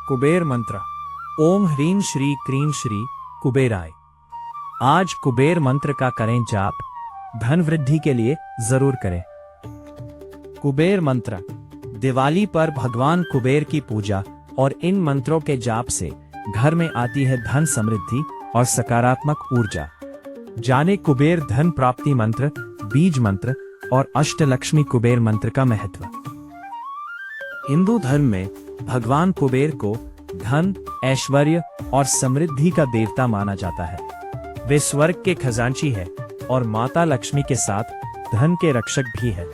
कुबेर मंत्र। ओम ह्रीं श्री क्रीं श्री कुबेराय। आज कुबेर मंत्र का करें जाप, धन वृद्धि के लिए जरूर करें। कुबेर मंत्र। दिवाली पर भगवान कुबेर की पूजा और इन मंत्रों के जाप से घर में आती है धन समृद्धि और सकारात्मक ऊर्जा। जाने कुबेर धन प्राप्ति मंत्र, बीज मंत्र और अष्टलक्ष्मी कुबेर मंत्र का महत्व। हिंदू धर्म में भगवान कुबेर को धन, ऐश्वर्य और समृद्धि का देवता माना जाता है। वे स्वर्ग के खजांची है और माता लक्ष्मी के साथ धन के रक्षक भी है।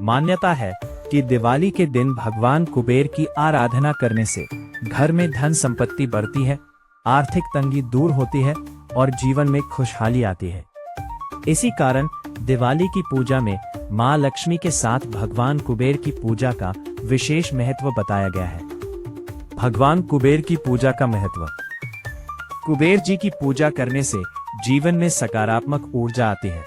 मान्यता है कि दिवाली के दिन भगवान कुबेर की आराधना करने से घर में धन संपत्ति बढ़ती है, आर्थिक तंगी दूर होती है और जीवन में खुशहाली आती है। इसी कारण दिवाली की पूजा में मां लक्ष्मी के साथ भगवान कुबेर की पूजा का विशेष महत्व बताया गया है। भगवान कुबेर की पूजा का महत्व। कुबेर जी की पूजा करने से जीवन में सकारात्मक ऊर्जा आती है।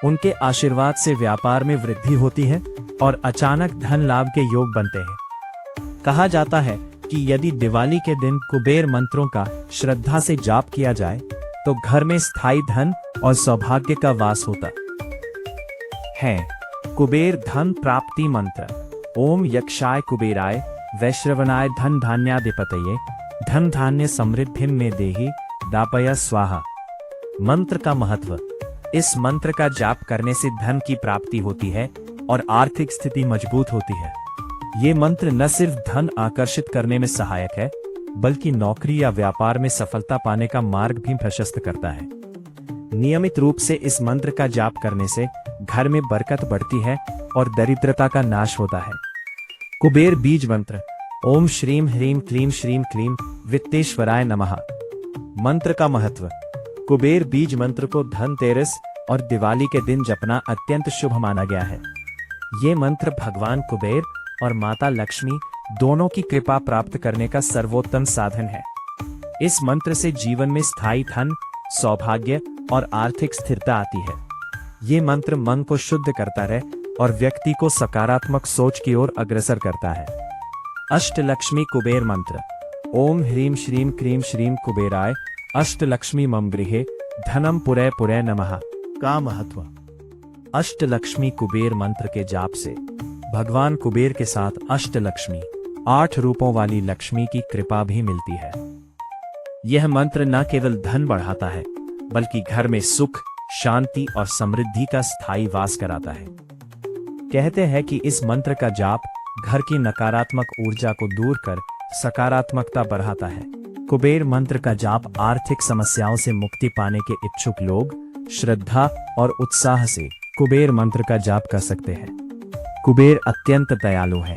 उनके आशीर्वाद से व्यापार में वृद्धि होती है और अचानक धन लाभ के योग बनते हैं। कहा जाता है कि यदि दिवाली के दिन कुबेर मंत्रों का श्रद्धा से जाप किया जाए तो घर में स्थायी धन और सौभाग्य का वास होता है। कुबेर धन प्राप्ति मंत्र। ओम यक्षाय कुबेराय वैश्रवणाय धन धान्याधिपतये धन धान्य समृद्धिं में देहि दापय स्वाहा। मंत्र का महत्व। इस मंत्र का जाप करने से धन की प्राप्ति होती है और आर्थिक स्थिति मजबूत होती है। ये मंत्र न सिर्फ धन आकर्षित करने में सहायक है, बल्कि नौकरी या व्यापार में सफलता पाने का मार्ग भी प्रशस्त करता है। नियमित रूप से इस मंत्र का जाप करने से घर में बरकत बढ़ती है और दरिद्रता का नाश होता है। कुबेर बीज मंत्र। ओम श्रीं ह्रीं क्लीं श्रीं क्लीं वित्तेश्वराय नमः। मंत्र का महत्व। कुबेर बीज मंत्र को धनतेरस और दिवाली के दिन जपना अत्यंत शुभ माना गया है। ये मंत्र भगवान कुबेर और माता लक्ष्मी दोनों की कृपा प्राप्त करने का सर्वोत्तम साधन है। इस मंत्र से जीवन में स्थायी धन, सौभाग्य और आर्थिक स्थिरता आती है। ये मंत्र मन को शुद्ध करता है और व्यक्ति को सकारात्मक सोच की ओर अग्रसर करता है। अष्टलक्ष्मी कुबेर मंत्र। ओम ह्रीं श्रीं क्रीं श्रीं कुबेराय अष्टलक्ष्मी मम गृहे धनम पुरय पुरय नमः का महत्व। अष्टलक्ष्मी कुबेर मंत्र के जाप से भगवान कुबेर के साथ अष्टलक्ष्मी 8 रूपों वाली लक्ष्मी की कृपा भी मिलती है। यह मंत्र न केवल धन बढ़ाता है, बल्कि घर में सुख, शांति और समृद्धि का स्थायी वास कराता है। कहते हैं कि इस मंत्र का जाप घर की नकारात्मक ऊर्जा को दूर कर सकारात्मकता बढ़ाता है। कुबेर मंत्र का जाप आर्थिक समस्याओं से मुक्ति पाने के इच्छुक लोग श्रद्धा और उत्साह से कुबेर मंत्र का जाप कर सकते हैं। कुबेर अत्यंत दयालु है।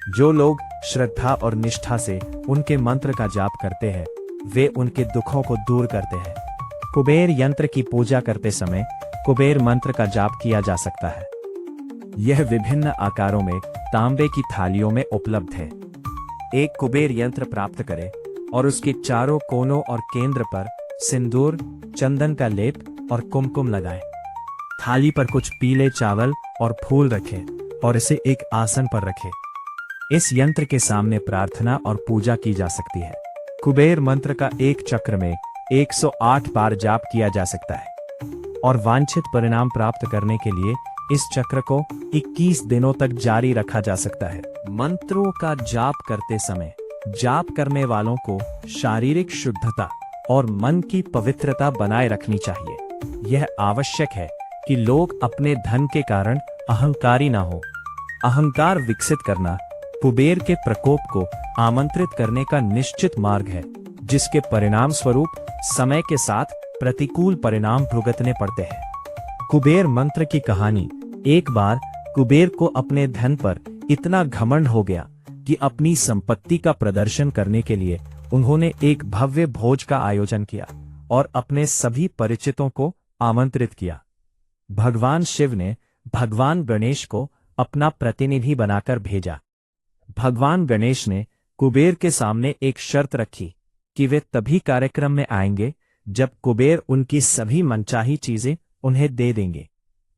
जो लोग श्रद्धा और निष्ठा से उनके मंत्र का जाप करते हैं, वे उनके दुखों को दूर करते हैं। कुबेर यंत्र की पूजा करते समय कुबेर मंत्र का जाप किया जा सकता है। यह विभिन्न आकारों में तांबे की थालियों में उपलब्ध है। एक कुबेर यंत्र प्राप्त करें और उसके चारों कोनों और केंद्र पर सिंदूर, चंदन का लेप और कुमकुम लगाएं। थाली पर कुछ पीले चावल और फूल रखें और इसे एक आसन पर रखें। इस यंत्र के सामने प्रार्थना और पूजा की जा सकती है। कुबेर मंत्र का एक चक्र में 108 बार जाप किया जा सकता है और वांछित परिणाम प्राप्त करने के लिए इस चक्र को 21 दिनों तक जारी रखा जा सकता है। मंत्रों का जाप करते समय जाप करने वालों को शारीरिक शुद्धता और मन की पवित्रता बनाए रखनी चाहिए। यह आवश्यक है कि लोग अपने धन के कारण अहंकारी ना हो। अहंकार विकसित करना कुबेर के प्रकोप को आमंत्रित करने का निश्चित मार्ग है, जिसके परिणाम स्वरूप समय के साथ प्रतिकूल परिणाम भुगतने पड़ते हैं। कुबेर मंत्र की कहानी। एक बार कुबेर को अपने धन पर इतना घमंड हो गया कि अपनी संपत्ति का प्रदर्शन करने के लिए उन्होंने एक भव्य भोज का आयोजन किया और अपने सभी परिचितों को आमंत्रित किया। भगवान शिव ने भगवान गणेश को अपना प्रतिनिधि बनाकर भेजा। भगवान गणेश ने कुबेर के सामने एक शर्त रखी कि वे तभी कार्यक्रम में आएंगे जब कुबेर उनकी सभी मनचाही चीजें उन्हें दे देंगे।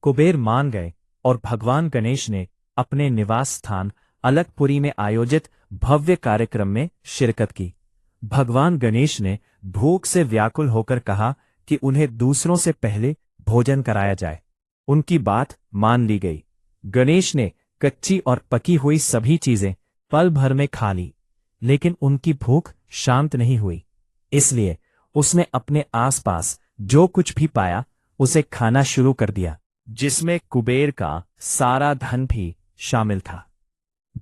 कुबेर मान गए और भगवान गणेश ने अपने निवास स्थान अलकपुरी में आयोजित भव्य कार्यक्रम में शिरकत की। भगवान गणेश ने भूख से व्याकुल होकर कहा कि उन्हें दूसरों से पहले भोजन कराया जाए। उनकी बात मान ली गई। गणेश ने कच्ची और पकी हुई सभी चीजें पल भर में खा ली, लेकिन उनकी भूख शांत नहीं हुई। इसलिए उसने अपने आसपास जो कुछ भी पाया उसे खाना शुरू कर दिया, जिसमें कुबेर का सारा धन भी शामिल था।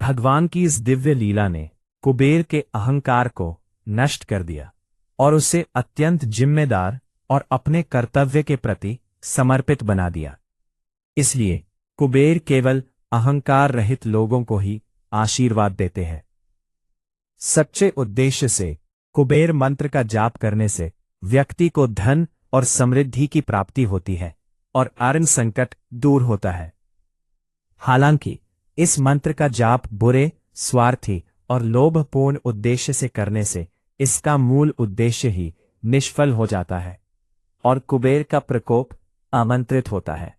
भगवान की इस दिव्य लीला ने कुबेर के अहंकार को नष्ट कर दिया और उसे अत्यंत जिम्मेदार और अपने कर्तव्य के प्रति समर्पित बना दिया। इसलिए कुबेर केवल अहंकार रहित लोगों को ही आशीर्वाद देते हैं। सच्चे उद्देश्य से कुबेर मंत्र का जाप करने से व्यक्ति को धन और समृद्धि की प्राप्ति होती है और आर्थिक संकट दूर होता है। हालांकि इस मंत्र का जाप बुरे, स्वार्थी और लोभपूर्ण उद्देश्य से करने से इसका मूल उद्देश्य ही निष्फल हो जाता है और कुबेर का प्रकोप आमंत्रित होता है।